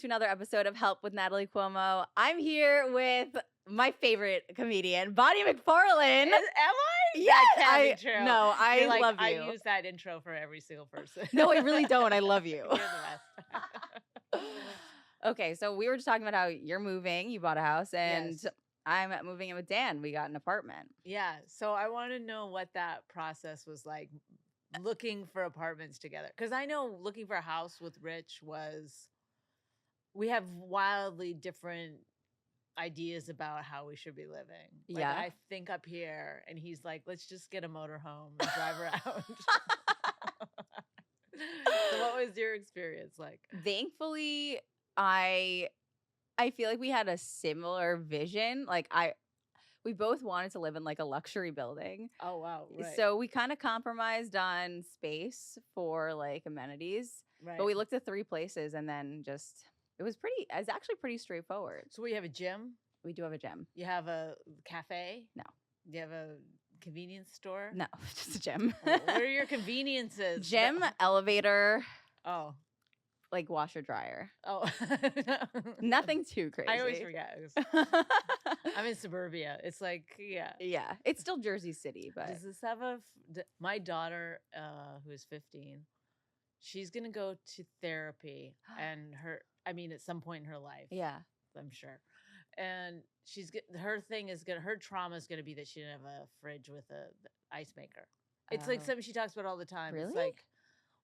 to another episode of Help with Natalie Cuomo. I'm here with my favorite comedian, Bonnie McFarlane. Am I? Yes, That can't be true. No, I You're like, love you. I use that intro for every single person. No, I really don't. I love you. You're the best. Okay, so we were just talking about how you're moving. You bought a house, and Yes. I'm moving in with Dan. We got an apartment. Yeah. So I want to know what that process was like, looking for apartments together. Because I know looking for a house with Rich we have wildly different ideas about how we should be living. Like, Yeah. I think up here, and he's like, let's just get a motorhome and drive around. So what was your experience like? Thankfully, I feel like we had a similar vision. Like we both wanted to live in like a luxury building. Oh, wow. Right. So we kind of compromised on space for like amenities. Right. But we looked at 3 places and then it's actually pretty straightforward. So we have a gym. We do have a gym. You have a cafe? No. You have a convenience store? No, just a gym. What are your conveniences? Gym, elevator, Oh. like washer dryer. Oh. Nothing too crazy. I always forget. I'm in suburbia. It's like, yeah. Yeah, it's still Jersey City, but Does this have my daughter, who is 15, she's going to go to therapy and at some point in her life. yeah. I'm sure. And her trauma is going to be that she didn't have a fridge with a ice maker. It's like Oh. something she talks about all the time. Really? It's like,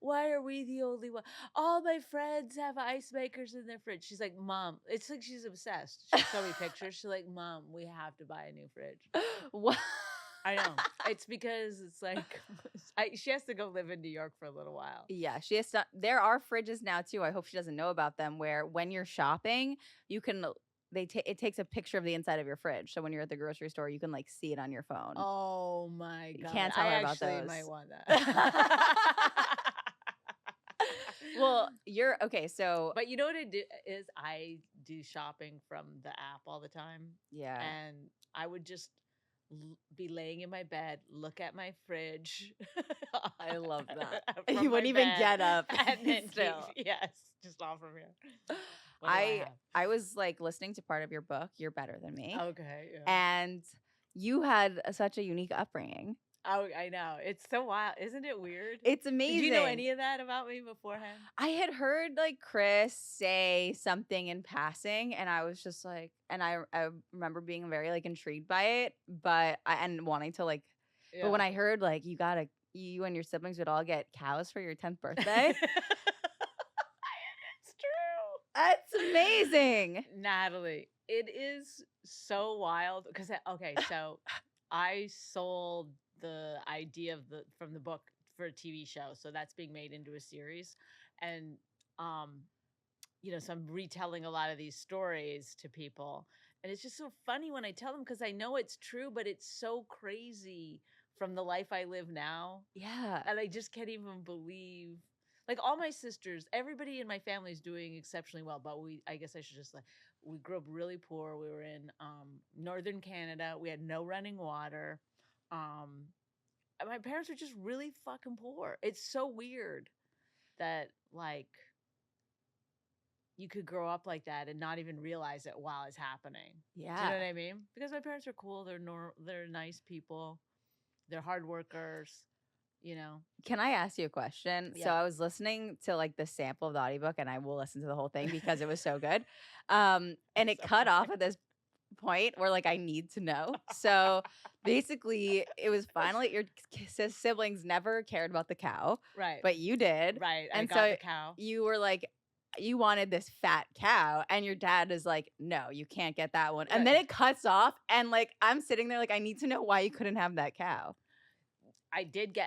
why are we the only one? All my friends have ice makers in their fridge. She's like, Mom, it's like she's obsessed. She showed me pictures. She's like, Mom, we have to buy a new fridge. What? I know. It's because it's like, she has to go live in New York for a little while. Yeah, she has to. There are fridges now too. I hope she doesn't know about them. Where when you're shopping, you can. It takes a picture of the inside of your fridge. So when you're at the grocery store, you can like see it on your phone. Oh my God! You can't tell her about those. I actually might want that. Well, you're okay. So, but you know what I do is I do shopping from the app all the time. Yeah, and I would just be laying in my bed, look at my fridge. I love that. From You wouldn't my even bed, get up. and then Still. yes, just all from here. What do I I was like listening to part of your book. You're Better Than Me. Okay. Yeah. And you had such a unique upbringing. Oh, I know. It's so wild. Isn't it weird? It's amazing. Did you know any of that about me beforehand? I had heard like Chris say something in passing, and I was just like, and I remember being very like intrigued by it, and wanting to like, Yeah. but when I heard like you and your siblings would all get cows for your 10th birthday. It's true. That's amazing. Natalie, it is so wild because so I sold the idea from the book for a TV show, so that's being made into a series, and so I'm retelling a lot of these stories to people, and it's just so funny when I tell them because I know it's true, but it's so crazy from the life I live now. Yeah. And I just can't even believe. Like all my sisters, everybody in my family is doing exceptionally well, but I guess I should just we grew up really poor. We were in northern Canada. We had no running water. My parents were just really fucking poor. It's so weird that like you could grow up like that and not even realize it while it's happening. Yeah. Do you know what I mean? Because my parents are cool. They're nice people. They're hard workers. Can I ask you a question? Yeah. So I was listening to like the sample of the audiobook, and I will listen to the whole thing because it was so good. And it cut off at this point where like I need to know. So basically it was finally your siblings never cared about the cow. Right. But you did. Right. And I got so the cow. you were like, you wanted this fat cow, and your dad is like, no, you can't get that one. And then it cuts off, and like I'm sitting there like, I need to know why you couldn't have that cow. I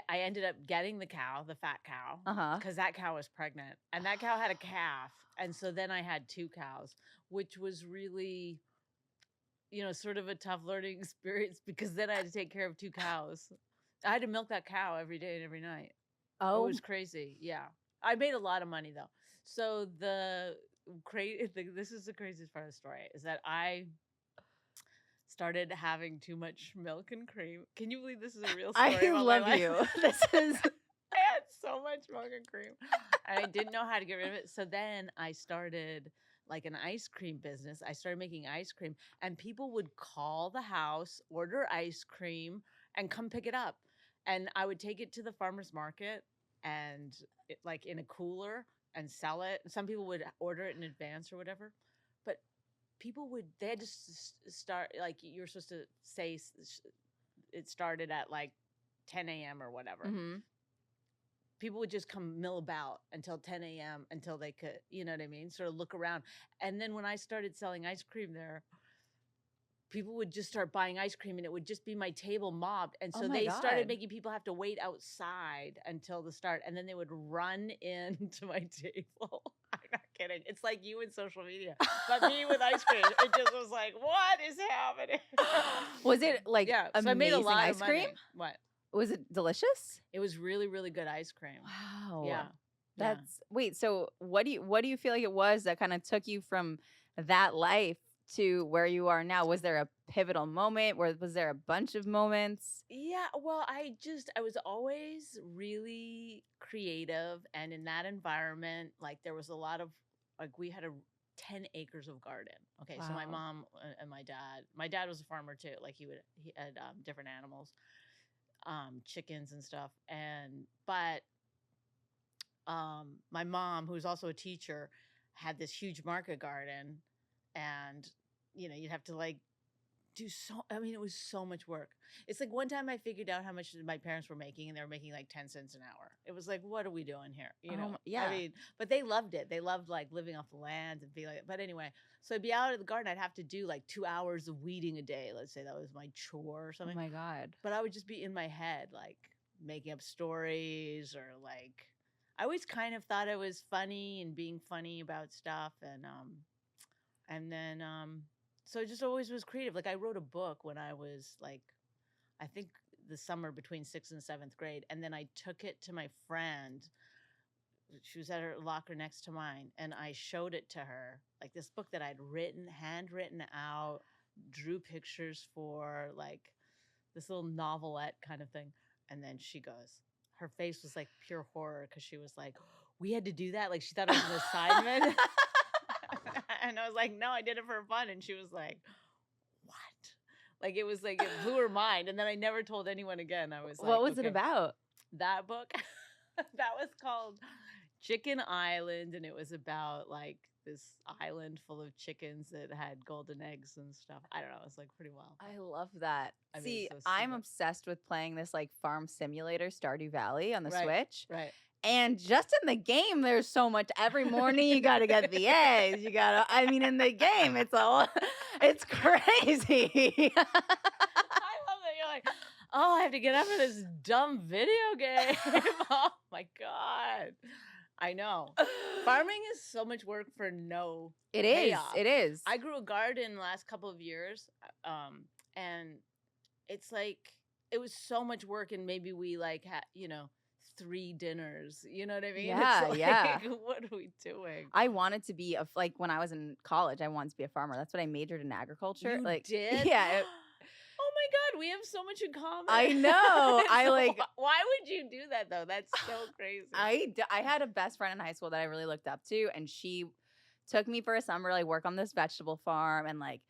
ended up getting the cow, the fat cow, because that cow was pregnant, and that cow had a calf. And so then I had 2 cows, which was really, sort of a tough learning experience because then I had to take care of 2 cows. I had to milk that cow every day and every night. Oh, It was crazy. Yeah. I made a lot of money though. So this is the craziest part of the story is that I started having too much milk and cream. Can you believe this is a real story? I love you. This is. I had so much milk and cream, and I didn't know how to get rid of it. So then I started like an ice cream business. I started making ice cream, and people would call the house, order ice cream, and come pick it up. And I would take it to the farmer's market and like in a cooler and sell it. Some people would order it in advance or whatever. But they had to start, like, you're supposed to say it started at like 10 a.m. or whatever. Mm-hmm. People would just come mill about until 10 a.m. until they could, you know what I mean? Sort of look around. And then when I started selling ice cream there, people would just start buying ice cream, and it would just be my table mobbed. And so they started making people have to wait outside until the start. And then they would run into my table. I'm not kidding. It's like you in social media, but me with ice cream. It just was like, what is happening? Was it like so amazing I made a lot ice of cream? money. What? Was it delicious? It was really, really good ice cream. Wow. Yeah. That's wait, so what do you feel like it was that kind of took you from that life to where you are now? Was there a pivotal moment? Was there a bunch of moments? Yeah, well, I was always really creative, and in that environment, like there was a lot of, like, we had 10 acres of garden. Okay, so my Wow. mom and my dad was a farmer too. Like he had different animals, chickens and stuff. But my mom, who's also a teacher, had this huge market garden, and you'd have to like it was so much work. It's like one time I figured out how much my parents were making, and they were making like 10 cents an hour. It was like, what are we doing here? Yeah. I mean, but they loved it. They loved like living off the land and be like, but anyway, so I'd be out of the garden. I'd have to do like 2 hours of weeding a day. Let's say that was my chore or Oh something. my God. But I would just be in my head, like making up stories, or like, I always kind of thought I was funny and being funny about stuff. And then, so I just always was creative. Like I wrote a book when I was like, I think the summer between 6th and 7th grade. And then I took it to my friend. She was at her locker next to mine, and I showed it to her, like this book that I'd handwritten out, drew pictures for, like this little novelette kind of thing. And then her face was like pure horror, because she was like, we had to do that? Like she thought it was an assignment. And I was like, no, I did it for fun. And she was like, what? Like it was like, it blew her mind. And then I never told anyone again. I was like, what was it about? That book, that was called Chicken Island. And it was about like this island full of chickens that had golden eggs and stuff. I don't know. It was like pretty wild. I love that. I mean, See, so I'm stupid. obsessed with playing this like farm simulator, Stardew Valley, on the Right. Switch. Right. And just in the game, there's so much. Every morning, you got to get the eggs. I mean, in the game, it's crazy. I love that you're like, oh, I have to get up for this dumb video game. Oh my God. I know. Farming is so much work for no It is. payoff. It is. I grew a garden the last couple of years, and it's like, it was so much work, and maybe we like had, 3 dinners. You know what I mean? Yeah, It's like, yeah. what are we doing? I wanted to be like when I was in college, I wanted to be a farmer. That's what I majored in agriculture. You like, did? Yeah. Oh my God, we have so much in common. I know. I like. Why would you do that though? That's so crazy. I had a best friend in high school that I really looked up to, and she took me for a summer to like work on this vegetable farm, and like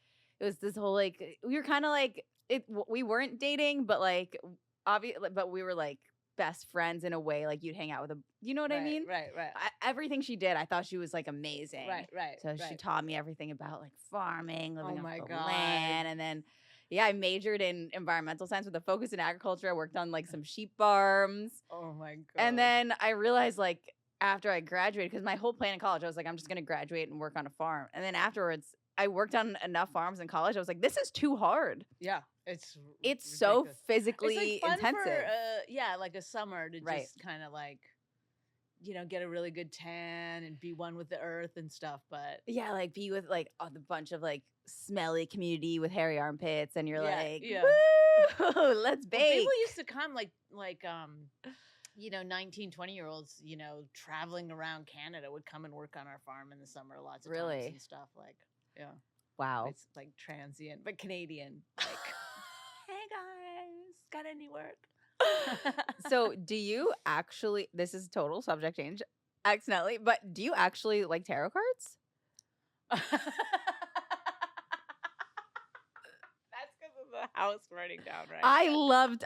it was this whole like we were kind of like we weren't dating, but like but we were like best friends in a way. Like you'd hang out with you know what I mean? Right. Everything she did, I thought she was like amazing. Right. So she taught me everything about like farming, living Oh my off the God. land, and then. Yeah, I majored in environmental science with a focus in agriculture. I worked on like some sheep farms. Oh my God. And then I realized like after I graduated, because my whole plan in college, I was like, I'm just going to graduate and work on a farm. And then afterwards, I worked on enough farms in college. I was like, this is too hard. Yeah, it's so ridiculous. physically It's like fun intensive. For, like a summer to Right. just kind of like, get a really good tan and be one with the earth and stuff. But yeah, like be with like a bunch of like smelly community with hairy armpits, and you're like, yeah. woo, let's bake. Well, people used to come like 19, 20-year-olds, traveling around Canada would come and work on our farm in the summer lots of Really? times and stuff. Like, yeah. Wow. It's like transient, but Canadian. Like, hey guys, got any work? So do you actually, this is total subject change accidentally, but do you actually like tarot cards? That's because of the house burning down, right?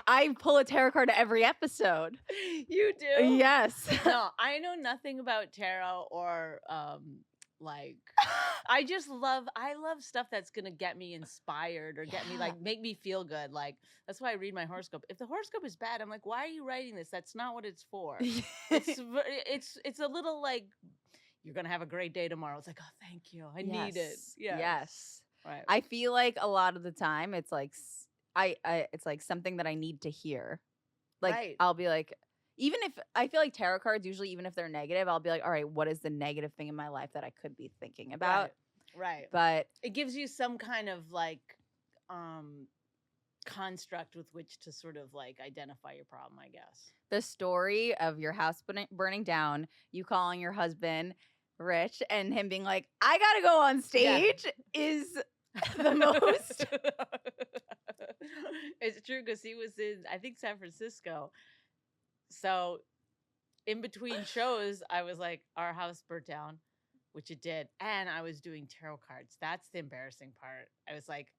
I pull a tarot card every episode. You do? Yes. No, I know nothing about tarot or like I love stuff that's gonna get me inspired or get me like make me feel good. Like that's why I read my horoscope. If the horoscope is bad, I'm like, why are you writing this? That's not what it's for. It's a little like you're gonna have a great day tomorrow. It's like, oh, thank you. I need it. Yes. Right. I feel like a lot of the time it's like it's like something that I need to hear. Like Right. I'll be like, even if I feel like tarot cards, usually even if they're negative, I'll be like, all right, what is the negative thing in my life that I could be thinking about? Right. But it gives you some kind of like construct with which to sort of like identify your problem, I guess. the story of your house burning down, you calling your husband Rich and him being like, I gotta go on stage is the most. It's true because he was in, I think, San Francisco. So in between shows, I was like, our house burnt down, which it did. And I was doing tarot cards. That's the embarrassing part. I was like,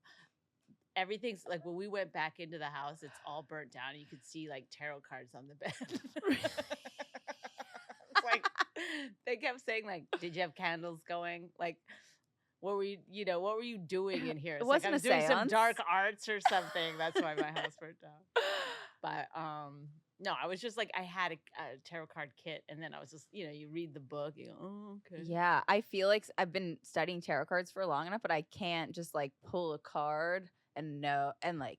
everything's like when we went back into the house, it's all burnt down. You could see like tarot cards on the bed. It's like they kept saying, like, did you have candles going? Like, what were you doing in here? It's It wasn't like I was a doing some seance. dark arts or something. That's why my house burnt down. But no, I was just like, I had a tarot card kit, and then I was just, you read the book, you go, oh, okay. Yeah, I feel like I've been studying tarot cards for long enough, but I can't just like pull a card and know and like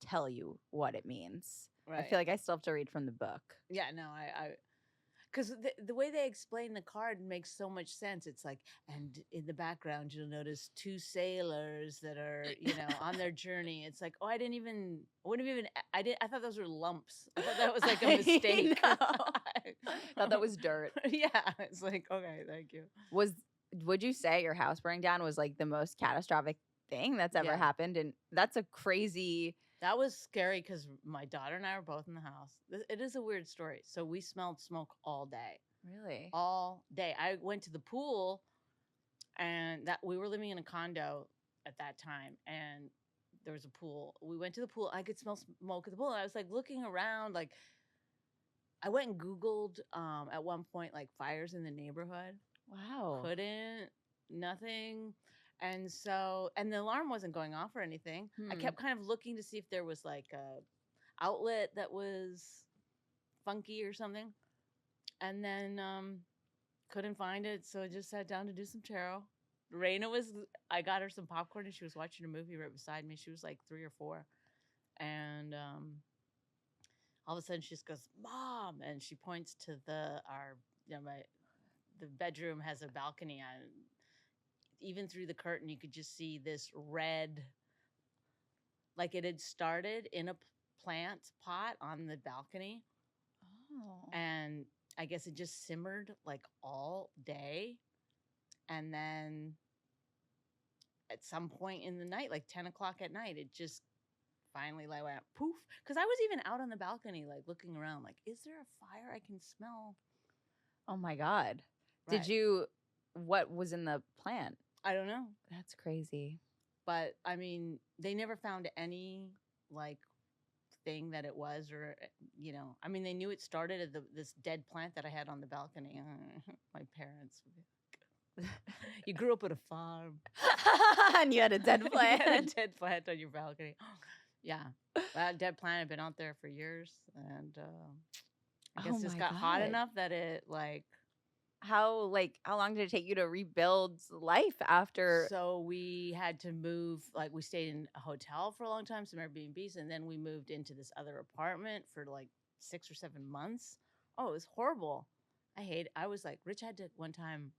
tell you what it means. Right. I feel like I still have to read from the book. Yeah, no, because the way they explain the card makes so much sense. It's like, and in the background, you'll notice two sailors that are, on their journey. It's like, oh, I thought those were lumps. I thought that was like a mistake. I thought that was dirt. Yeah, it's like, okay, thank you. Would you say your house burning down was like the most catastrophic thing that's ever happened? And that's a crazy. That was scary because my daughter and I were both in the house. It is a weird story. So we smelled smoke all day. Really? All day. I went to the pool, and that we were living in a condo at that time, and there was a pool. We went to the pool. I could smell smoke at the pool. And I was like looking around, like I went and Googled at one point like fires in the neighborhood. Wow. Nothing. And so, and the alarm wasn't going off or anything. I kept kind of looking to see if there was like a outlet that was funky or something. And then couldn't find it. So I just sat down to do some tarot. I got her some popcorn and she was watching a movie right beside me. She was like 3 or 4. And all of a sudden she just goes, Mom. And she points to the bedroom has a balcony on it. Even through the curtain, you could just see this red, like it had started in a plant pot on the balcony. Oh. And I guess it just simmered like all day. And then at some point in the night, like 10 o'clock at night, it just finally like went poof. Because I was even out on the balcony, like looking around, like, is there a fire I can smell? Oh my God. Right. What was in the plant? I don't know. That's crazy. But I mean, they never found any like thing that it was, or I mean, they knew it started at this dead plant that I had on the balcony. My parents. You grew up at a farm, and you had a dead plant. You had a dead plant on your balcony. Yeah, that dead plant had been out there for years, and I guess it got hot enough that it like. How long did it take you to rebuild life after? So we had to move, like we stayed in a hotel for a long time, some Airbnbs, and then we moved into this other apartment for like 6 or 7 months. Oh, it was horrible. I was like, Rich had to one time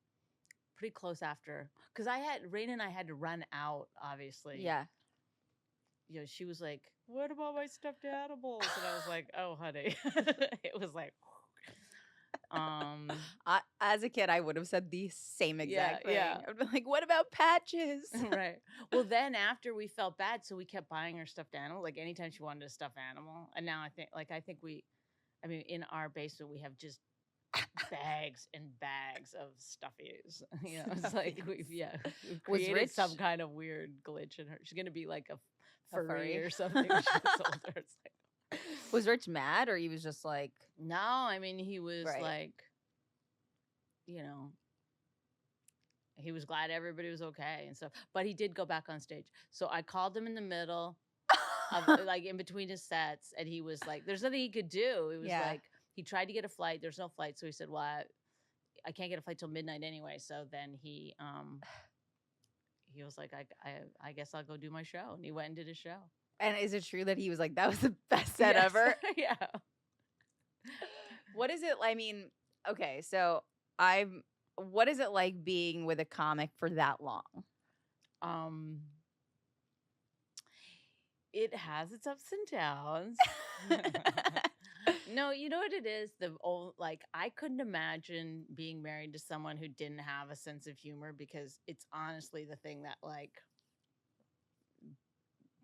pretty close after, because Raina and I had to run out, obviously. Yeah. She was like, what about my stuffed animals? And I was like, oh, honey. It was like, as a kid, I would have said the same exact thing. Yeah. I'd be like, what about Patches? Right. Well, then after we felt bad, so we kept buying her stuffed animal. Like anytime she wanted a stuffed animal. And now I think in our basement, we have just bags and bags of stuffies. It's like we've we've Was created some Rich kind of weird glitch in her. She's gonna be like a a furry furry? or something when she gets older. It's like Was Rich mad or he was just like, no, I mean he was right? like, you know, he was glad everybody was okay and stuff. But he did go back on stage. So I called him in the middle of like in between his sets, and he was like, "There's nothing he could do." It was Yeah. like he tried to get a flight. There's no flight, so he said, "Well, I can't get a flight till midnight anyway." So then he was like, I guess I'll go do my show," and he went and did his show. And is it true that he was like, that was the best set Yes. ever? Yeah. What is it? I mean, okay, so what is it like being with a comic for that long? It has its ups and downs. No, you know what it is? Like I couldn't imagine being married to someone who didn't have a sense of humor, because it's honestly the thing that like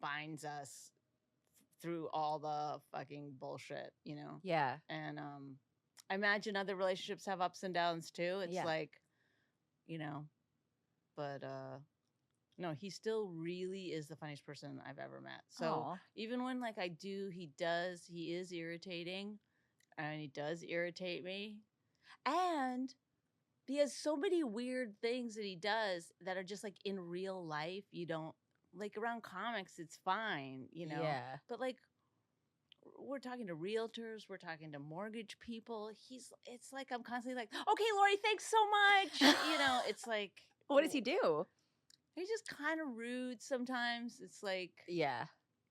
binds us through all the fucking bullshit, Yeah. And I imagine other relationships have ups and downs too. It's Yeah. like, but no, he still really is the funniest person I've ever met. So Aw. even when like he is irritating, and he does irritate me. And he has so many weird things that he does that are just like in real life. You don't like around comics, it's fine, Yeah. But like we're talking to realtors, we're talking to mortgage people. It's like I'm constantly like, okay, Lori, thanks so much. It's like, What does he do? he's just kind of rude sometimes. It's like, Yeah.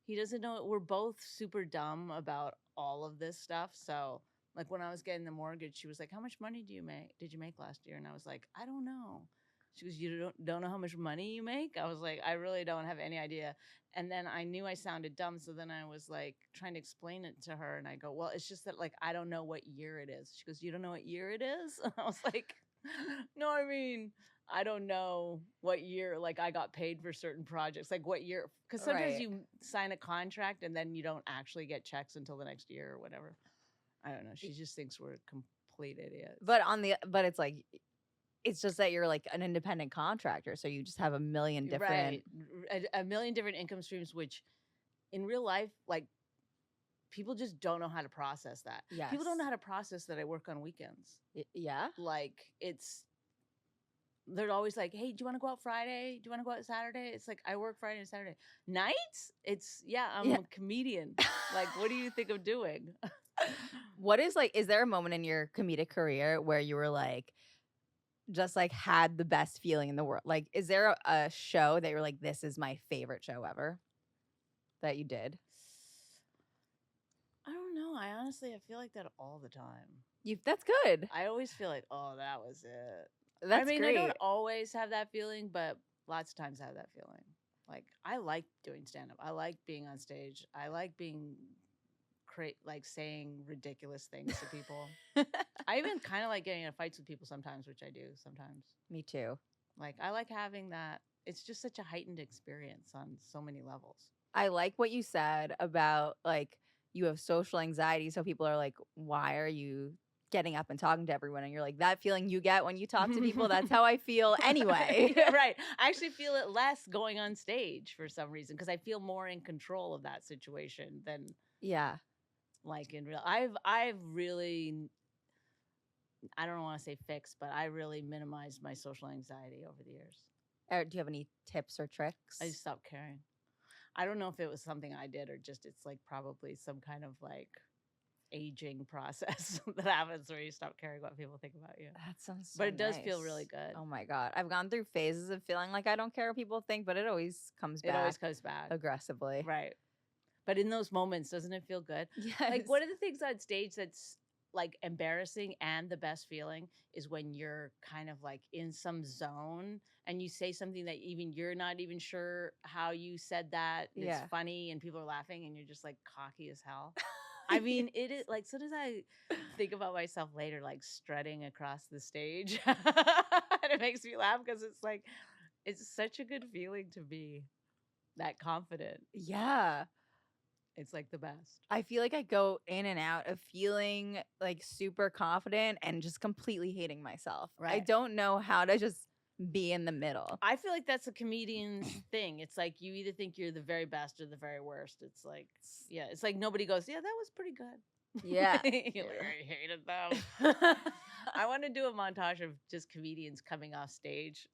he doesn't know. We're both super dumb about all of this stuff. So like when I was getting the mortgage, she was like, "How much money did you make last year?" And I was like, "I don't know." She goes, "You don't know how much money you make?" I was like, "I really don't have any idea." And then I knew I sounded dumb, so then I was like trying to explain it to her, and I go, "Well, it's just that like I don't know what year it is." She goes, "You don't know what year it is?" I was like, "No, I mean, I don't know what year like I got paid for certain projects, like what year, because sometimes Right. you sign a contract and then you don't actually get checks until the next year or whatever." I don't know. She just thinks we're complete idiots. But it's like, it's just that you're like an independent contractor, so you just have a million different. Right. A million different income streams, which in real life, like people just don't know how to process that. Yes. People don't know how to process that I work on weekends. Yeah. Like they're always like, "Hey, do you want to go out Friday? Do you want to go out Saturday?" It's like, I work Friday and Saturday. Nights? I'm a comedian. Like, what do you think I'm doing? What is there a moment in your comedic career where you were like, just like had the best feeling in the world? Like, is there a show that you're like, this is my favorite show ever that you did? I don't know. I feel like that all the time. That's good. I always feel like, oh, that was it. That's I great. don't always have that feeling, but lots of times I have that feeling. Like, I like doing stand-up. I like being on stage. I like being like saying ridiculous things to people. I even kind of like getting in fights with people sometimes, which I do sometimes. Me too. Like, I like having that. It's just such a heightened experience on so many levels. I like what you said about like you have social anxiety, so people are like, why are you getting up and talking to everyone? And you're like, that feeling you get when you talk to people, that's how I feel anyway. Yeah, right. I actually feel it less going on stage for some reason, because I feel more in control of that situation than like in real. I've really, I don't want to say fixed, but I really minimized my social anxiety over the years. Do you have any tips or tricks? I just stopped caring. I don't know if it was something I did or just it's like probably some kind of like aging process that happens where you stop caring what people think about you. That sounds so But it does feel nice. really good. Oh my God. I've gone through phases of feeling like I don't care what people think, but it always comes back. It always comes back. Aggressively. Right. But in those moments, doesn't it feel good? Yes. Like one of the things on stage that's like embarrassing and the best feeling is when you're kind of like in some zone and you say something that even you're not even sure how you said that. It's funny and people are laughing and you're just like cocky as hell. I mean, it is like, sometimes I think about myself later, like strutting across the stage and it makes me laugh because it's like, it's such a good feeling to be that confident. Yeah. It's like the best. I feel like I go in and out of feeling like super confident and just completely hating myself. I Right. don't know how to just be in the middle. I feel like that's a comedian's thing. It's like you either think you're the very best or the very worst. It's like, yeah, it's like nobody goes, yeah, that was pretty good. Yeah. You're like, I hated them. I want to do a montage of just comedians coming off stage.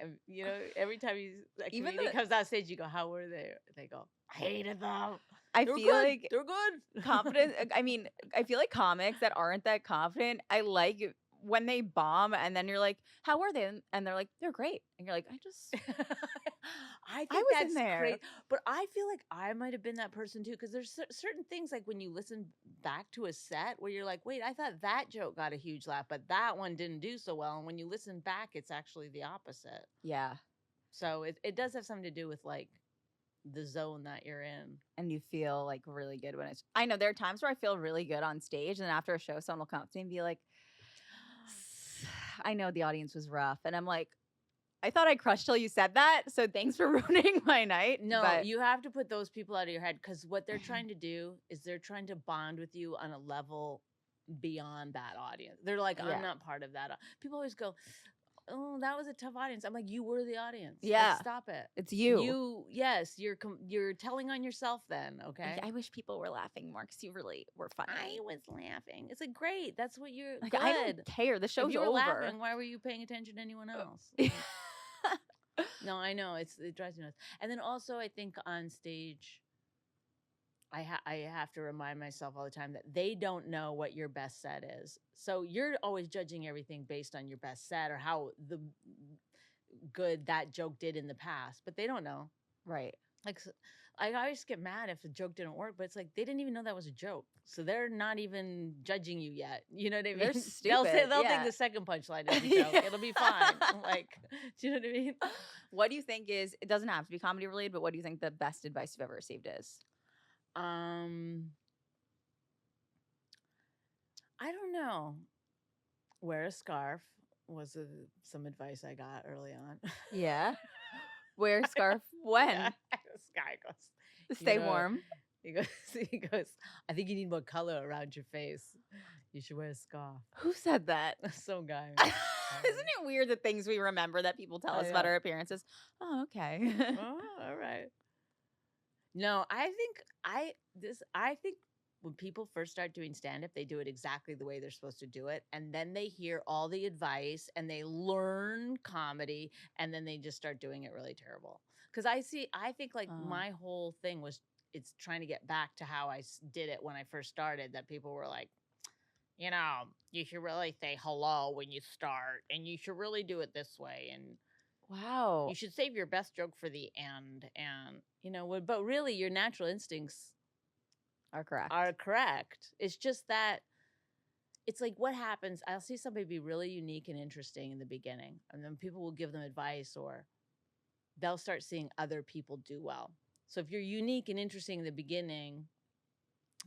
And, you know, every time a Even comedian comes off stage, you go, how were they? They go, I hated them. I They're feel good. like They're good. confident. I mean, I feel like comics that aren't that confident, I like when they bomb and then you're like, how were they? And they're like, they're great. And you're like, I think was in that's there. great. But I feel like I might have been that person too, because there's certain things like when you listen back to a set where you're like, wait, I thought that joke got a huge laugh, but that one didn't do so well. And when you listen back, it's actually the opposite. Yeah. So it does have something to do with like the zone that you're in. And you feel like really good when it's, I know there are times where I feel really good on stage, and after a show, someone will come up to me and be like, I know the audience was rough. And I'm like, I thought I crushed till you said that. So thanks for ruining my night. No, but you have to put those people out of your head, because what they're trying to do is they're trying to bond with you on a level beyond that audience. They're like, Yeah. I'm not part of that. People always go, oh, that was a tough audience. I'm like, you were the audience. Yeah. Like, stop it. It's you. Yes, you're telling on yourself then, okay? I wish people were laughing more because you really were funny. I was laughing. It's like, great. That's what you're Like, good. I don't care. The show's if you were over. laughing, why were you paying attention to anyone else? No, I know. It drives me nuts. And then also, I think on stage, I have to remind myself all the time that they don't know what your best set is. So you're always judging everything based on your best set or how the good that joke did in the past, but they don't know. Right. Like, I always get mad if a joke didn't work, but it's like they didn't even know that was a joke, so they're not even judging you yet. You know what I mean? They're They'll stupid, they'll yeah. think the second punchline is a joke. Yeah. It'll be fine. Like, do you know what I mean? What do you think is, it doesn't have to be comedy related, but what do you think the best advice you've ever received is? I don't know. Wear a scarf was some advice I got early on. Yeah. Wear a scarf when? Yeah. This guy goes, Stay warm. He goes, I think you need more color around your face. You should wear a scarf. Who said that? Some guy. Isn't it weird the things we remember that people tell us about our appearances? Oh, okay. Oh, all right. No, I think when people first start doing stand-up, they do it exactly the way they're supposed to do it. And then they hear all the advice and they learn comedy, and then they just start doing it really terrible. Because I think like my whole thing was, it's trying to get back to how I did it when I first started, that people were like, you know, you should really say hello when you start, and you should really do it this way. And wow. you should save your best joke for the end. And, you know, but really your natural instincts are correct. It's just that it's like, what happens? I'll see somebody be really unique and interesting in the beginning, and then people will give them advice, or they'll start seeing other people do well. So if you're unique and interesting in the beginning,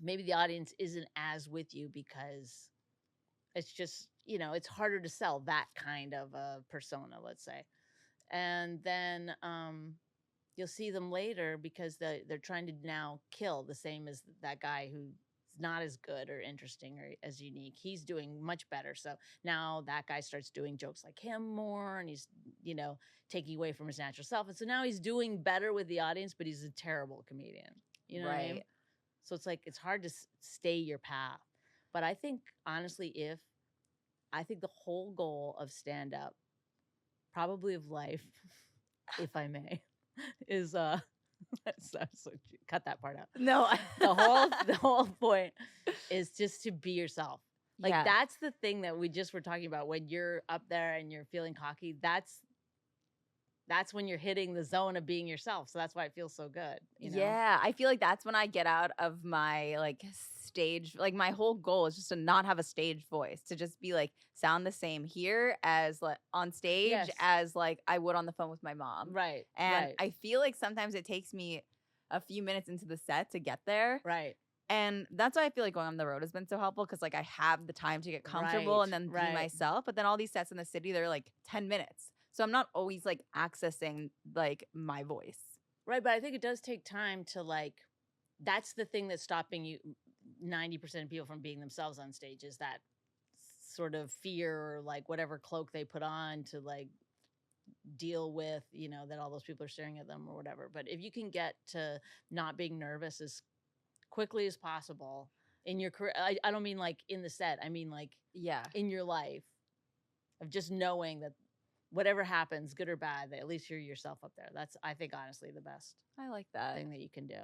maybe the audience isn't as with you, because it's just, you know, it's harder to sell that kind of a persona, let's say. And then you'll see them later, because they're trying to now kill the same as that guy who's not as good or interesting or as unique. He's doing much better. So now that guy starts doing jokes like him more, and he's, you know, taking away from his natural self. And so now he's doing better with the audience, but he's a terrible comedian. You know what I mean? So it's like, it's hard to stay your path. But I think, honestly, I think the whole goal of stand-up, probably of life, if I may, is so cut that part out. No. The whole point is just to be yourself. Like, that's the thing that we just were talking about. When you're up there and you're feeling cocky, that's when you're hitting the zone of being yourself. So that's why it feels so good. You know? Yeah. I feel like that's when I get out of my like stage. Like, my whole goal is just to not have a stage voice, to just be like, sound the same here as like on stage as like I would on the phone with my mom. Right. And I feel like sometimes it takes me a few minutes into the set to get there. Right. And that's why I feel like going on the road has been so helpful, because like I have the time to get comfortable and then be myself. But then all these sets in the city, they're like 10 minutes. So I'm not always like accessing like my voice. Right. But I think it does take time to like that's the thing that's stopping you 90% of people from being themselves on stage, is that sort of fear, or like whatever cloak they put on to like deal with, that all those people are staring at them or whatever. But if you can get to not being nervous as quickly as possible in your career, I don't mean like in the set, I mean like Yeah. in your life, of just knowing that whatever happens, good or bad, that at least you're yourself up there. That's, I think, honestly, the best I like that. thing that you can do.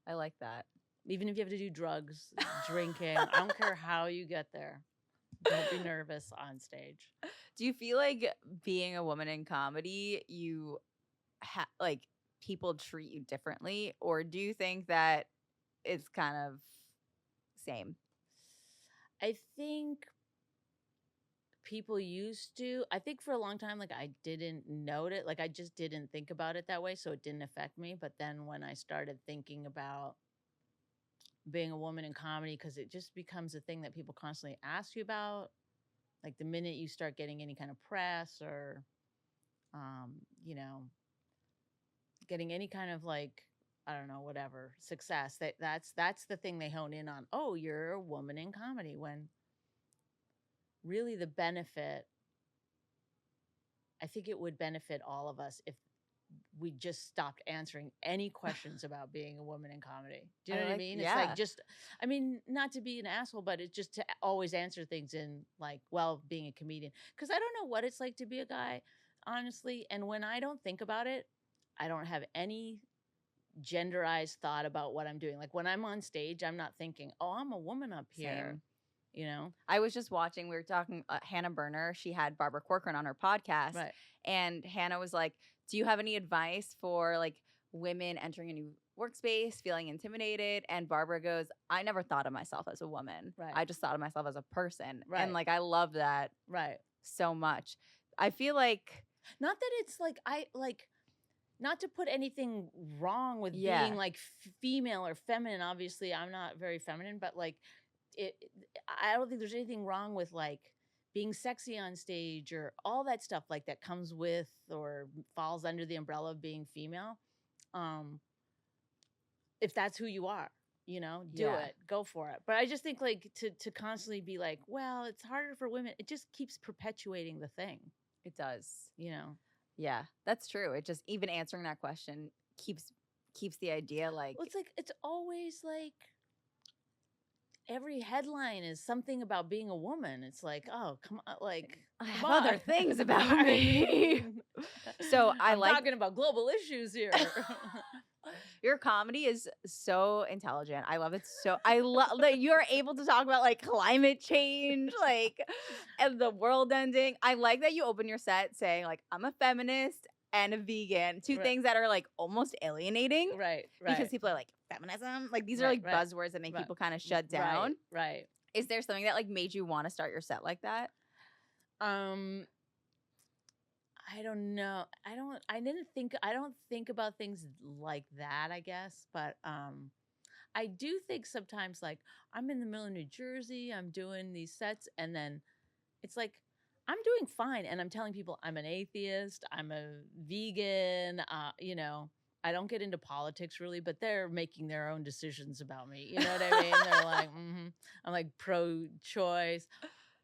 I like that. Even if you have to do drugs, drinking, I don't care how you get there. Don't be nervous on stage. Do you feel like being a woman in comedy, you like people treat you differently, or do you think that it's kind of same? I think people used to. I think for a long time, like, I didn't note it. Like, I just didn't think about it that way, so it didn't affect me. But then when I started thinking about being a woman in comedy, because it just becomes a thing that people constantly ask you about. Like the minute you start getting any kind of press, or, getting any kind of like, I don't know, whatever success, that's the thing they hone in on. Oh, you're a woman in comedy, when really the benefit, I think it would benefit all of us if we just stopped answering any questions about being a woman in comedy. Do you know what I mean? It's Yeah. like, just, I mean, not to be an asshole, but it's just to always answer things in like, well, being a comedian. Because I don't know what it's like to be a guy, honestly. And when I don't think about it, I don't have any genderized thought about what I'm doing. Like when I'm on stage, I'm not thinking, oh, I'm a woman up here. Same. I was just watching, we were talking, Hannah Berner, she had Barbara Corcoran on her podcast. Right. And Hannah was like, do you have any advice for like women entering a new workspace, feeling intimidated? And Barbara goes, I never thought of myself as a woman. Right. I just thought of myself as a person. Right. And like, I love that Right. so much. I feel like, not that it's like, not to put anything wrong with being like female or feminine. Obviously, I'm not very feminine, but like I don't think there's anything wrong with like being sexy on stage, or all that stuff like that comes with or falls under the umbrella of being female. If that's who you are, do it, go for it. But I just think like to constantly be like, well, it's harder for women, it just keeps perpetuating the thing. It does. Yeah, that's true. It just, even answering that question keeps the idea like, well, it's always like every headline is something about being a woman. It's like, oh, come on, like I have other things about me. So I'm talking about global issues here. Your comedy is so intelligent. I love it. So I love that you're able to talk about like climate change, like, and the world ending. I like that you open your set saying like, I'm a feminist and a vegan, two things that are like almost alienating. Right. Because people are like, feminism? Like these are like buzzwords that make people kind of shut down. Right. Is there something that like made you want to start your set like that? I don't know. I don't think about things like that, I guess. But I do think sometimes like I'm in the middle of New Jersey, I'm doing these sets, and then it's like I'm doing fine, and I'm telling people I'm an atheist, I'm a vegan, I don't get into politics really, but they're making their own decisions about me. You know what I mean? They're like, I'm like pro-choice.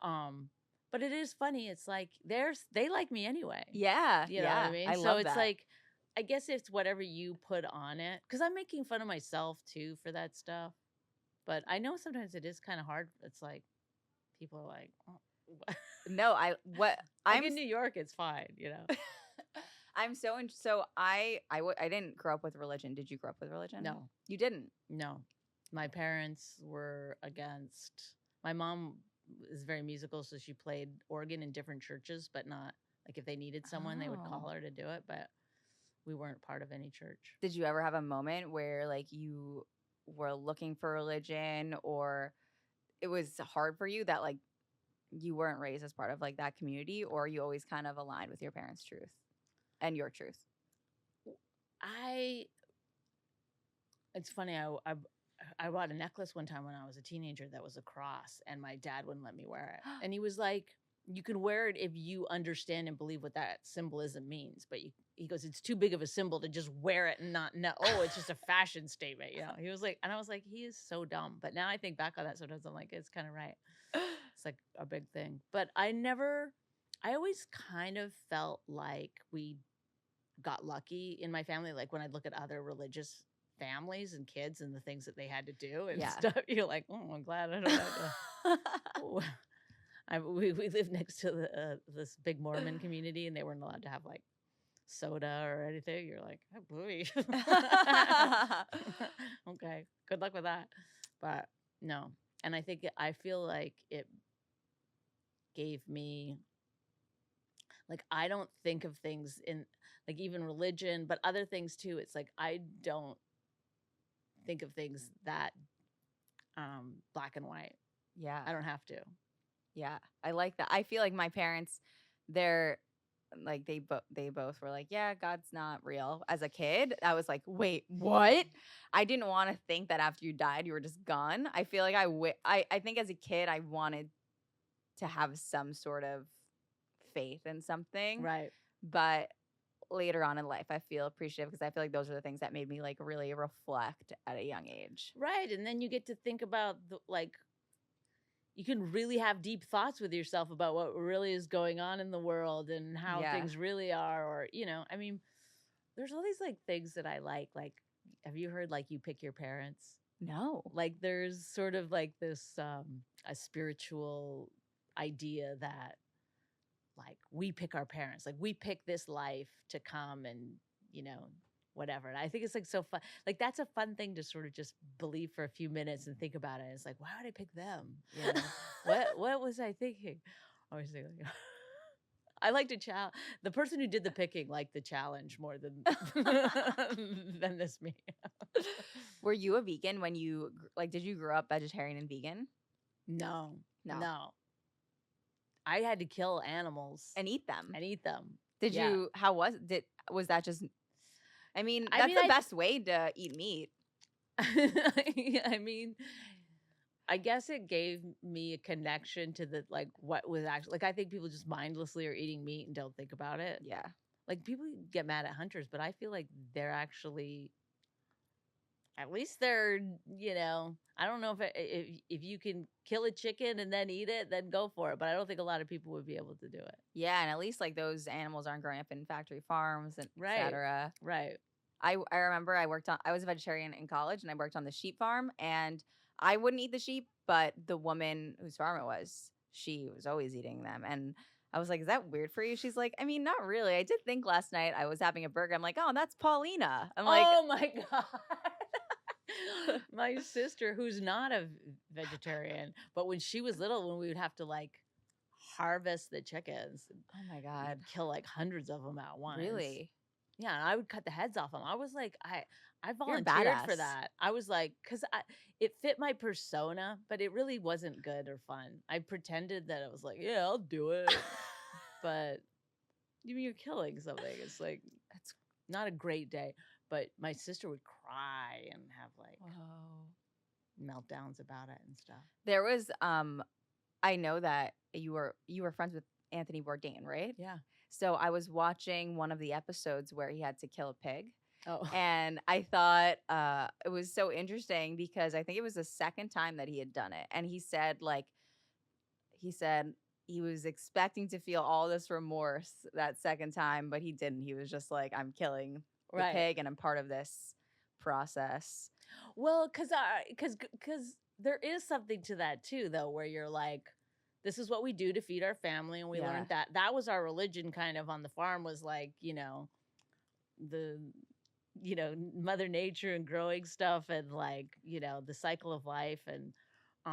But it is funny. It's like they like me anyway. Yeah. You know what I mean? So it's like, I guess it's whatever you put on it. Because I'm making fun of myself too for that stuff. But I know sometimes it is kind of hard. It's like, people are like, oh. No, I'm in New York, it's fine, I'm so I didn't grow up with religion. Did you grow up with religion? No. You didn't? No. My parents were against. My mom is very musical, so she played organ in different churches, but not like if they needed someone, they would call her to do it. But we weren't part of any church. Did you ever have a moment where like you were looking for religion, or it was hard for you that like you weren't raised as part of like that community, or you always kind of aligned with your parents' truth and your truth? It's funny. I bought a necklace one time when I was a teenager that was a cross, and my dad wouldn't let me wear it. And he was like, you can wear it if you understand and believe what that symbolism means, but he goes, it's too big of a symbol to just wear it and not know. Oh, it's just a fashion statement, you know. He was like, and I was like, he is so dumb. But now I think back on that sometimes, I'm like, it's kind of right. It's like a big thing. But I always kind of felt like we got lucky in my family. Like when I look at other religious families and kids and the things that they had to do and Yeah. stuff, you're like, oh, I'm glad I don't have to. We live next to this big Mormon community, and they weren't allowed to have like soda or anything. You're like, oh boy. Okay, good luck with that. But no, and I feel like it gave me, like, I don't think of things in, like, even religion, but other things too. It's like I don't think of things that black and white. Yeah. I don't have to. Yeah. I like that. I feel like my parents, they're like they both were like, yeah, God's not real. As a kid, I was like, wait, what? I didn't want to think that after you died, you were just gone. I feel like I think as a kid, I wanted to have some sort of faith in something. Right. But later on in life, I feel appreciative because I feel like those are the things that made me like really reflect at a young age. Right. And then you get to think about you can really have deep thoughts with yourself about what really is going on in the world and how things really are. Or, I mean, there's all these like things that I like, have you heard like you pick your parents? No. Like there's sort of like this, a spiritual idea that like we pick our parents, like we pick this life to come and, whatever. And I think it's like so fun. Like that's a fun thing to sort of just believe for a few minutes and think about it. It's like, why would I pick them? What was I thinking? I was thinking, I like to challenge the person who did the picking, like the challenge more than than this me. Were you a vegan when you did you grow up vegetarian and vegan? No. I had to kill animals and eat them. Did you? How was that just? I mean, that's the best way to eat meat. I mean, I guess it gave me a connection to the like what was actually like. I think people just mindlessly are eating meat and don't think about it. Yeah, like people get mad at hunters, but I feel like they're actually, at least they're, I don't know if you can kill a chicken and then eat it, then go for it. But I don't think a lot of people would be able to do it. Yeah, and at least like those animals aren't growing up in factory farms and Right. etc. Right. I remember I was a vegetarian in college and I worked on the sheep farm and I wouldn't eat the sheep, but the woman whose farm it was, she was always eating them. And I was like, is that weird for you? She's like, I mean, not really. I did think last night I was having a burger. I'm like, oh, that's Paulina. I'm like, oh my God. My sister, who's not a vegetarian, but when she was little, when we would have to like harvest the chickens, oh my God, kill like hundreds of them at once. Really? Yeah, and I would cut the heads off them. I was like, I volunteered for that. I was like, because it fit my persona, but it really wasn't good or fun. I pretended that it was like, yeah, I'll do it. But you're killing something. It's like, it's not a great day. But my sister would cry and have like meltdowns about it and stuff. There was, I know that you were friends with Anthony Bourdain, right? Yeah. So I was watching one of the episodes where he had to kill a pig. Oh. And I thought it was so interesting because I think it was the second time that he had done it. And he said he was expecting to feel all this remorse that second time, but he didn't. He was just like, I'm killing the pig and I'm part of this process. Well, because there is something to that too, though, where you're like, this is what we do to feed our family. And we learned that was our religion kind of on the farm, was like, the, Mother Nature and growing stuff and like, the cycle of life. And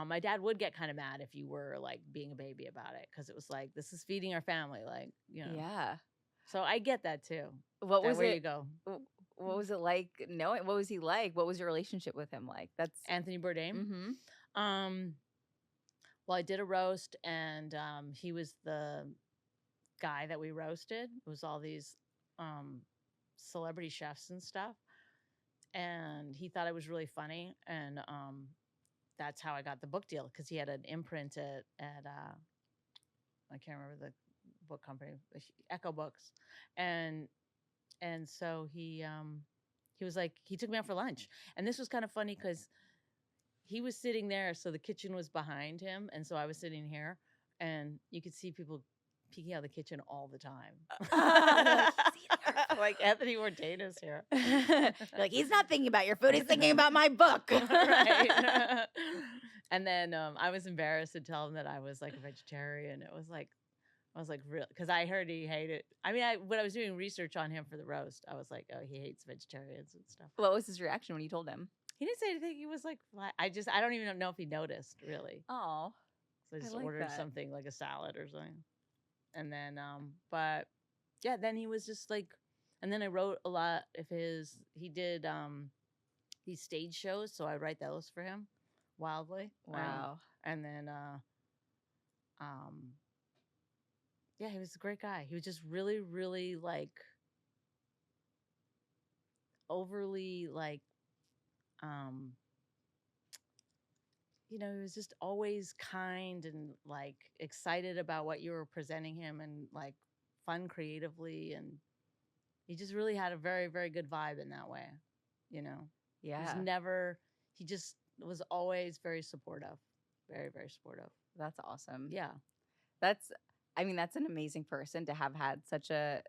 my dad would get kind of mad if you were like being a baby about it, because it was like, this is feeding our family. Like, Yeah. So I get that too. What was where it? You go. What was it like knowing? What was he like? What was your relationship with him like? That's Anthony Bourdain. Mm-hmm. Well, I did a roast, and he was the guy that we roasted. It was all these celebrity chefs and stuff, and he thought it was really funny, and that's how I got the book deal, because he had an imprint at I can't remember the book company, Echo Books, and And so he was like, he took me out for lunch. And this was kind of funny because he was sitting there, so the kitchen was behind him, and so I was sitting here, and you could see people peeking out of the kitchen all the time. Like, he's eating our food. Like Anthony Bourdain is here. You're like, he's not thinking about your food, he's thinking about my book. Right. And then I was embarrassed to tell him that I was like a vegetarian. It was like, I was like, real, because I heard he hated. I mean, when I was doing research on him for the roast, I was like, oh, he hates vegetarians and stuff. What was his reaction when you told him? He didn't say anything. He was like, I don't even know if he noticed, really. Oh. So I just like ordered that. something like a salad or something. And then, but yeah, then he was just like, and then I wrote a lot of he did these stage shows. So I write those for him wildly. Wow. And then, yeah, he was a great guy. He was just really, really like overly like, he was just always kind and like excited about what you were presenting him and like fun creatively. And he just really had a very, very good vibe in that way. Yeah. He just was always very supportive, very, very supportive. That's awesome. Yeah. That's an amazing person to have had such a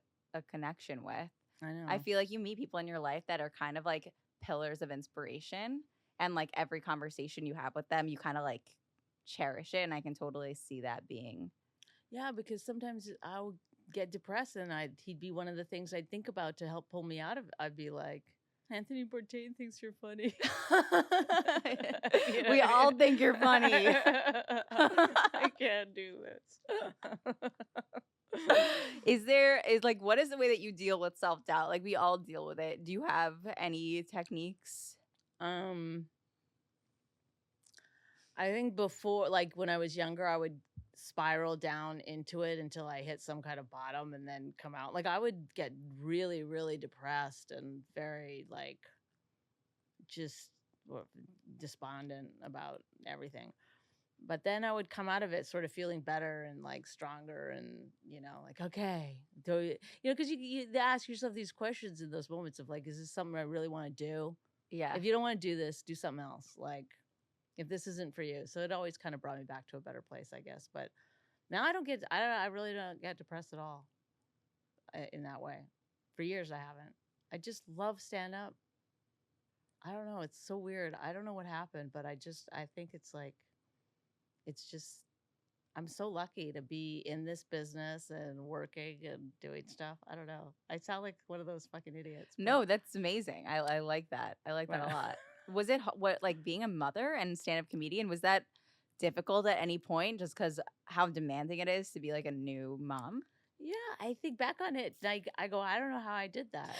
connection with. I know. I feel like you meet people in your life that are kind of like pillars of inspiration, and like every conversation you have with them, you kind of like cherish it. And I can totally see that being. Yeah, because sometimes I would get depressed and he'd be one of the things I'd think about to help pull me out of it. I'd be like, Anthony Bourdain thinks you're funny. We all think you're funny. I can't do this. What is the way that you deal with self-doubt? Like, we all deal with it. Do you have any techniques? I think before, like when I was younger, I would spiral down into it until I hit some kind of bottom and then come out. Like I would get really, really depressed and very like just despondent about everything. But then I would come out of it sort of feeling better and like stronger and, like, okay, because you ask yourself these questions in those moments of like, is this something I really want to do? Yeah. If you don't want to do this, do something else. Like if this isn't for you. So it always kind of brought me back to a better place, I guess. But now I really don't get depressed at all in that way. For years I haven't. I just love stand up. I don't know. It's so weird. I don't know what happened, but I think it's like, it's just, I'm so lucky to be in this business and working and doing stuff. I don't know. I sound like one of those fucking idiots. No, that's amazing. I like that. I like that a lot. Was it like being a mother and stand-up comedian? Was that difficult at any point just because how demanding it is to be like a new mom? Yeah, I think back on it, like I go, I don't know how I did that.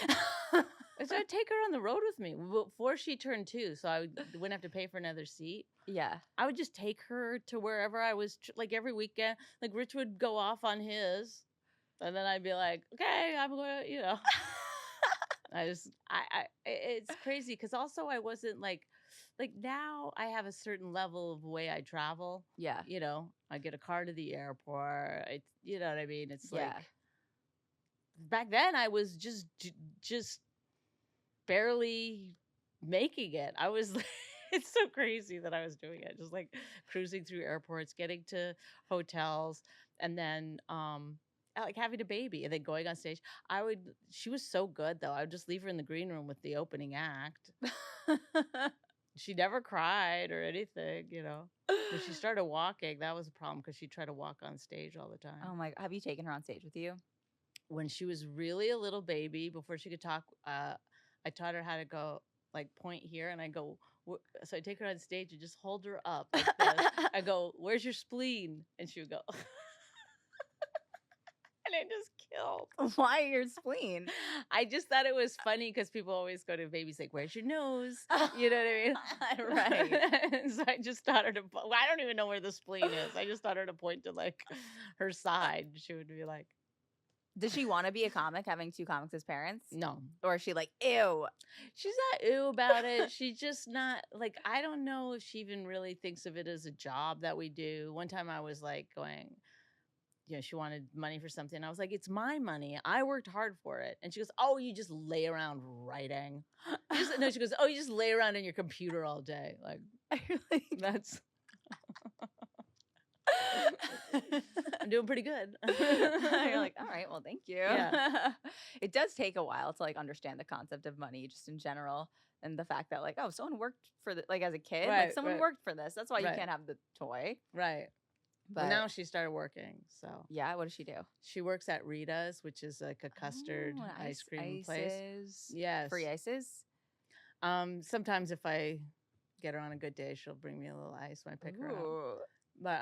So I'd take her on the road with me before she turned 2, so I wouldn't have to pay for another seat. Yeah. I would just take her to wherever I was, like every weekend. Like Rich would go off on his, and then I'd be like, okay, I'm going to, it's crazy because also I wasn't like now I have a certain level of way I travel. Yeah. I get a car to the airport. You know what I mean? It's Yeah. like back then I was just barely making it. I was it's so crazy that I was doing it. Just like cruising through airports, getting to hotels, and then like having a baby and then going on stage. She was so good though. I would just leave her in the green room with the opening act. She never cried or anything, When she started walking, that was a problem because she'd try to walk on stage all the time. Oh my, have you taken her on stage with you? When she was really a little baby, before she could talk, I taught her how to go like point here, and I go, so I take her on stage and just hold her up like this. I go, where's your spleen? And she would go, and I just killed. Why your spleen? I just thought it was funny because people always go to babies like, where's your nose? You know what I mean? Right. So I just taught her to, I don't even know where the spleen is. I just taught her to point to like her side. She would be like, does she want to be a comic, having 2 comics as parents? No. Or is she like, ew? She's not ew about it. She's just not, like, I don't know if she even really thinks of it as a job that we do. One time I was like going, she wanted money for something. I was like, it's my money. I worked hard for it. And she goes, oh, you just lay around writing. No, she goes, oh, you just lay around in your computer all day. Like, that's. I'm doing pretty good. You're like, all right, well, thank you. Yeah. It does take a while to like understand the concept of money just in general. And the fact that like, oh, someone worked for like as a kid, like someone worked for this. That's why you can't have the toy. Right. But now she started working. So yeah, what does she do? She works at Rita's, which is like a custard ice cream place. Yes. Free ices? Sometimes if I get her on a good day, she'll bring me a little ice when I pick her up. But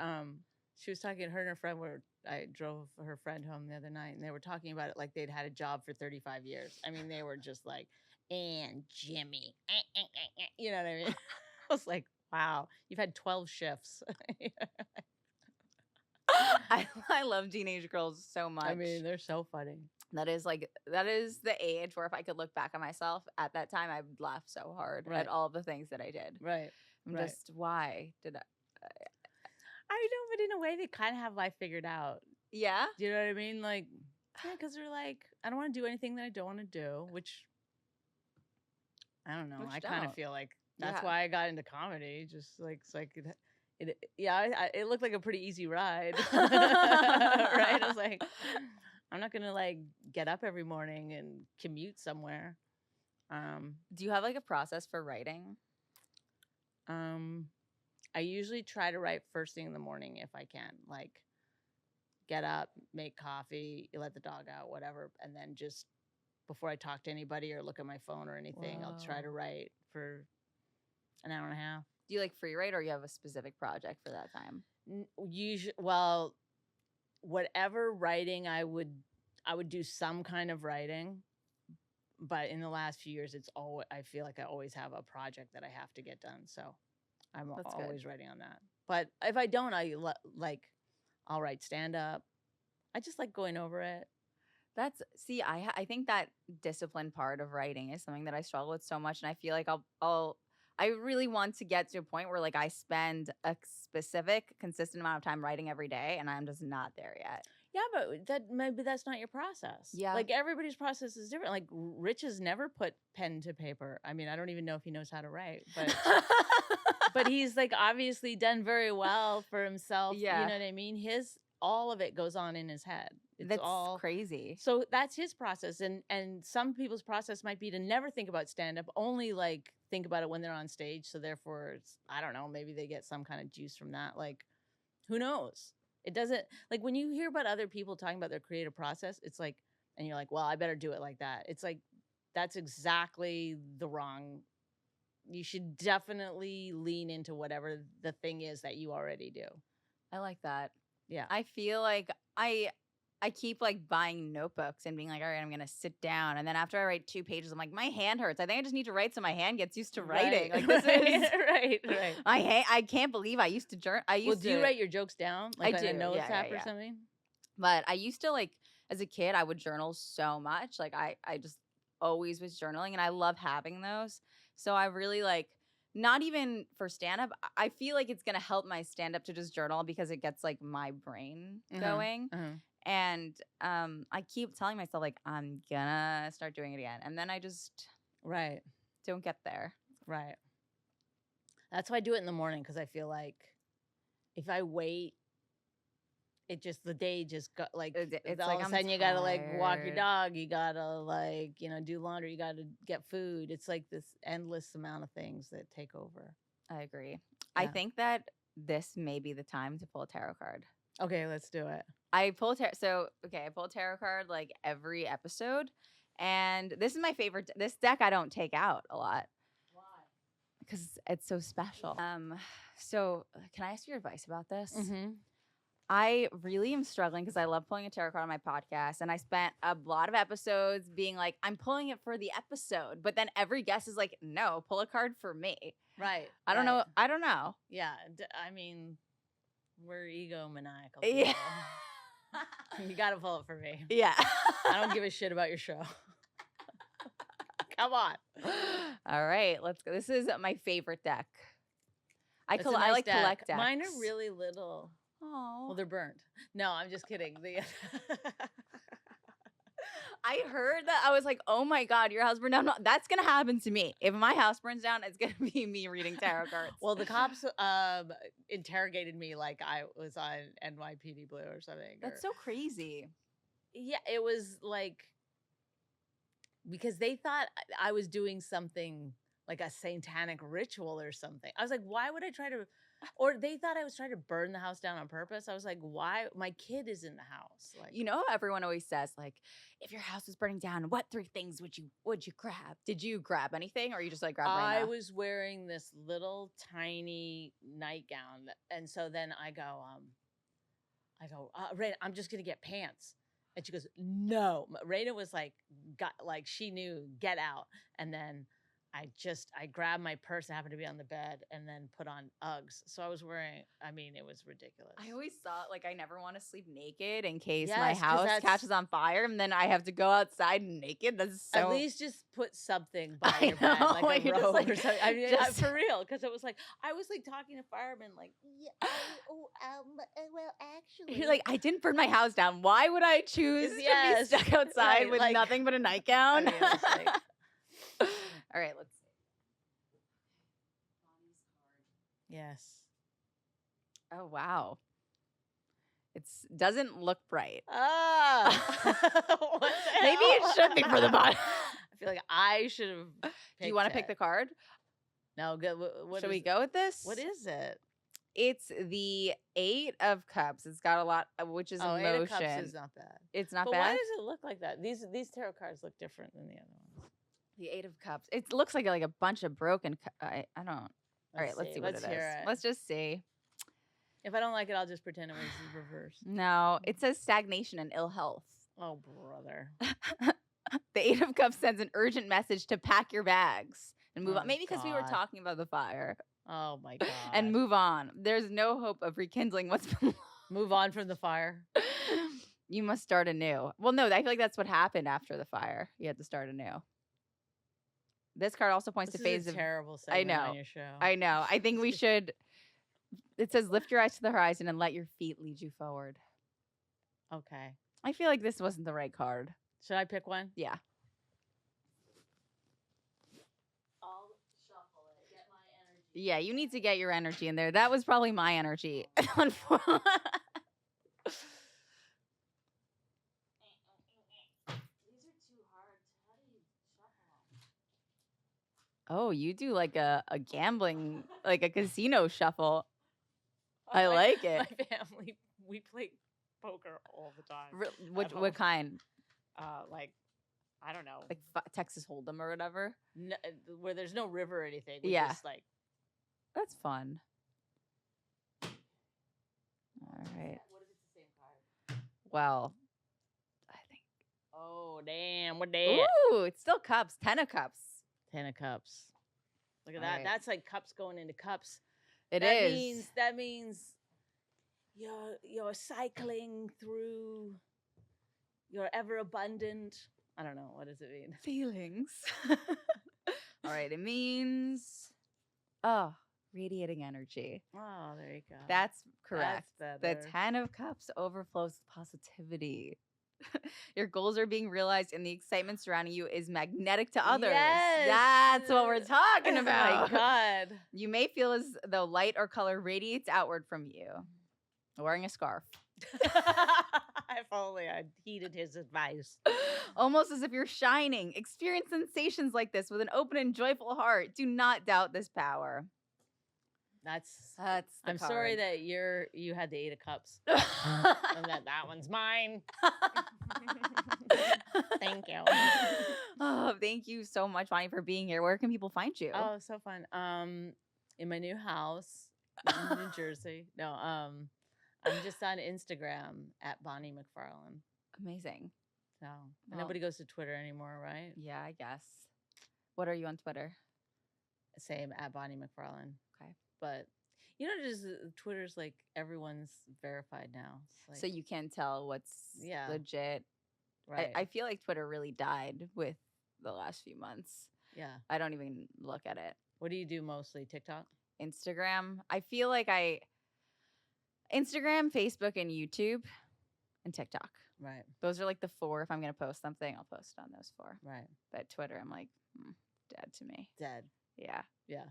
she was talking, her and her friend I drove her friend home the other night, and they were talking about it like they'd had a job for 35 years. I mean, they were just like, and Jimmy, you know what I mean? I was like, wow, you've had 12 shifts. I love teenage girls so much. I mean, they're so funny. That is the age where if I could look back at myself at that time, I would laugh so hard at all the things that I did. Right. Just why did I know, but in a way they kind of have life figured out. Yeah? Do you know what I mean? Like, yeah, because they're like, I don't want to do anything that I don't want to do, which, I don't know. I kind of feel like that's why I got into comedy. Just like, it's like, it looked like a pretty easy ride. Right? I was like, I'm not going to like get up every morning and commute somewhere. Do you have like a process for writing? I usually try to write first thing in the morning if I can. Like, get up, make coffee, let the dog out, whatever, and then just before I talk to anybody or look at my phone or anything, I'll try to write for an hour and a half. Do you like free write, or you have a specific project for that time? Usually, well, whatever writing I would do some kind of writing, but in the last few years, I feel like I always have a project that I have to get done. So I'm always writing on that. But if I don't, I'll write stand up. I just like going over it. I think that discipline part of writing is something that I struggle with so much, and I feel like I really want to get to a point where like I spend a specific, consistent amount of time writing every day, and I'm just not there yet. Yeah, but maybe that's not your process. Yeah. Like everybody's process is different. Like Rich has never put pen to paper. I mean, I don't even know if he knows how to write, but but he's like obviously done very well for himself. Yeah. You know what I mean? All of it goes on in his head. That's all crazy. So that's his process. And some people's process might be to never think about stand-up, only like think about it when they're on stage. So therefore I don't know, maybe they get some kind of juice from that. Like, who knows? It doesn't, like when you hear about other people talking about their creative process, it's like, and you're like, well, I better do it like that. It's like, that's exactly the wrong. You should definitely lean into whatever the thing is that you already do. I like that. Yeah. I feel like I keep like buying notebooks and being like, all right, I'm going to sit down. And then after I write 2 pages, I'm like, my hand hurts. I think I just need to write so my hand gets used to writing. Right. Like this is right. I can't believe I used to journal. Do you write your jokes down? Like I do. On a notes app or something? But I used to like, as a kid, I would journal so much. Like I just always was journaling, and I love having those. So I really like, not even for stand-up, I feel like it's going to help my stand-up to just journal because it gets like my brain going. And I keep telling myself like, I'm gonna start doing it again. And then I just don't get there. Right. That's why I do it in the morning, because I feel like if I wait, the day just got like, it's all like of a sudden you gotta like walk your dog, you gotta like, do laundry, you gotta get food. It's like this endless amount of things that take over. I agree. Yeah. I think that this may be the time to pull a tarot card. Okay, let's do it. I pull a tarot card like every episode, and this is my favorite. This deck I don't take out a lot. Why? Because it's so special. So can I ask your advice about this? Mm-hmm. I really am struggling because I love pulling a tarot card on my podcast, and I spent a lot of episodes being like, I'm pulling it for the episode, but then every guest is like, no, pull a card for me. Right. I don't know. I don't know. Yeah. I mean, we're egomaniacal. Yeah. You gotta pull it for me. Yeah. I don't give a shit about your show. Come on. All right, let's go. This is my favorite deck. I It's a like nice deck. collect decks. Mine are really little. Oh. Well, they're burnt. No, I'm just kidding. I heard that. I was like, oh my God, your house burned down. No, that's going to happen to me. If my house burns down, it's going to be me reading tarot cards. Well, the cops interrogated me like I was on NYPD Blue or something. That's so crazy. Yeah, it was like, because they thought I was doing something like a satanic ritual or something. I was like, why would I try to, or they thought I was trying to burn the house down on purpose. I was like, why? My kid is in the house. Like, You know, everyone always says, like, if your house was burning down, what 3 things would you grab? Did you grab anything, or you just like grab I Raina? was wearing this little tiny nightgown, and so then I go, Raina, I'm just gonna get pants. And she goes, no. Raina was like, she knew, get out. And then I grabbed my purse, I happened to be on the bed, and then put on Uggs. So I was wearing, it was ridiculous. I always thought, like, I never want to sleep naked in case Yes, my 'cause house that's- catches on fire and then I have to go outside naked. That's so. At least just put something by I your bed, know, like a you're just robe like- or something. I mean, just- for real, because it was like, I was like talking to firemen, like, yeah, well, actually. You're like, I didn't burn my house down. Why would I choose Yes, to be stuck outside right, with like- nothing but a nightgown? I mean, it's like- All right, let's see. yes. Oh wow, it's doesn't look bright. What the Maybe hell? it should be for the bottom. I feel like I should have. Do you want to pick the card? No, good. What Should is we it? go with this? What is it? It's the 8 of Cups. It's got a lot, which is emotion. 8 of Cups is not bad. It's not But bad. why does it look like that? These tarot cards look different than the other ones. The 8 of Cups. It looks like a bunch of broken. I don't. All right, let's see what it hear is. Let's just see. If I don't like it, I'll just pretend it was reverse. No, it says stagnation and ill health. Oh, brother. The 8 of Cups sends an urgent message to pack your bags and move Oh, on. Maybe because we were God. talking about the fire. Oh my God. And move on. There's no hope of rekindling what's been move on from the fire. You must start anew. Well, no, I feel like that's what happened after the fire. You had to start anew. This card also points This to is phase a of. terrible I segment know. on your show. I know. I think we should. It says lift your eyes to the horizon and let your feet lead you forward. Okay. I feel like this wasn't the right card. Should I pick one? Yeah. I'll shuffle it. Get my energy. Yeah, you need to get your energy in there. That was probably my energy. These are too hard. How do you shuffle? Oh, you do like a gambling, like a casino shuffle. I like it. My family, we play poker all the time. What kind? Like, I don't know, Like Texas Hold'em or whatever? where there's no river or anything. We Yeah. just like. That's fun. All right. What if it's the same card? Well, I think. Oh damn! What day? Ooh, it's still cups. 10 of Cups. 10 of Cups. Look at All that. right. That's like cups going into cups. It that is. That means you're cycling through. You're ever abundant. I don't know. What does it mean? Feelings. All right. It means, radiating energy. Oh, there you go. That's correct. That's The better. 10 of Cups overflows with positivity. Your goals are being realized and the excitement surrounding you is magnetic to others. Yes. That's what we're talking Oh about. my God. You may feel as though light or color radiates outward from you. Wearing a scarf. If only I'd heeded his advice. Almost as if you're shining. Experience sensations like this with an open and joyful heart. Do not doubt this power. That's. That's the I'm sorry card. that you had the 8 of Cups, and that one's mine. Thank you. Oh, thank you so much, Bonnie, for being here. Where can people find you? Oh, so fun. In my new house in New Jersey. No, I'm just on Instagram at Bonnie McFarlane. Amazing. So Well- nobody goes to Twitter anymore, right? Yeah, I guess. What are you on Twitter? Same at Bonnie McFarlane. Okay. But just Twitter's like everyone's verified now. It's So like, you can tell what's Yeah. legit. right? I feel like Twitter really died with the last few months. yeah. I don't even look at it. What do you do mostly? TikTok. Instagram. I feel like I Instagram, Facebook, and YouTube, and TikTok. Right. Those are like the 4. If I'm going to post something, I'll post on those 4. Right. But Twitter, I'm like, dead to me. Dead. Yeah. Yeah.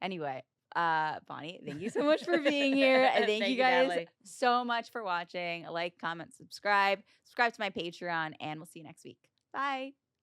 Anyway, Bonnie, thank you so much for being here. And thank you guys Natalie. so much for watching. Like, comment, subscribe. Subscribe to my Patreon, and we'll see you next week. Bye.